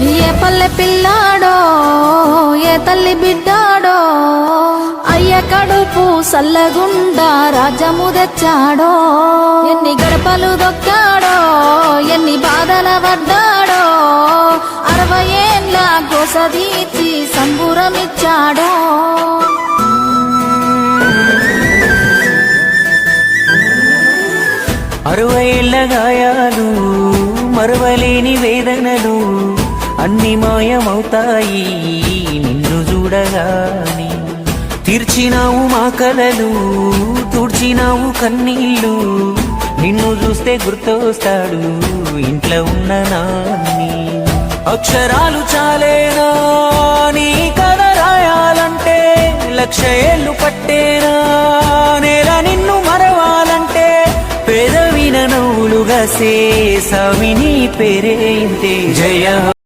ఏ పల్లె పిల్లాడో ఏ తల్లి బిడ్డాడో అయ్య కడుపు సల్లగుండా రాజ్యము తెచ్చాడో ఎన్ని గడపలు దొక్కాడో ఎన్ని బాధల పడ్డాడో 60 ఏళ్ళ గోసదీచి సంబురమిచ్చాడో 60 ఏళ్ళ గాయాలు మరువలేని వేదనలు అన్ని మాయమవుతాయి నిన్ను చూడగాని తీర్చినావు మా కలలు తుడిచినావు కన్నీళ్ళు నిన్ను చూస్తే గుర్తొస్తాడు ఇంట్లో ఉన్న నాన్ని అక్షరాలు చాలేనా నీ కథ రాయాలంటే 1,00,000 ఏళ్ళు పట్టేనా నేల నిన్ను మరవాలంటే పేదవిన నవ్వులుగా సేసావి నీ పేరే ఇంతే జయ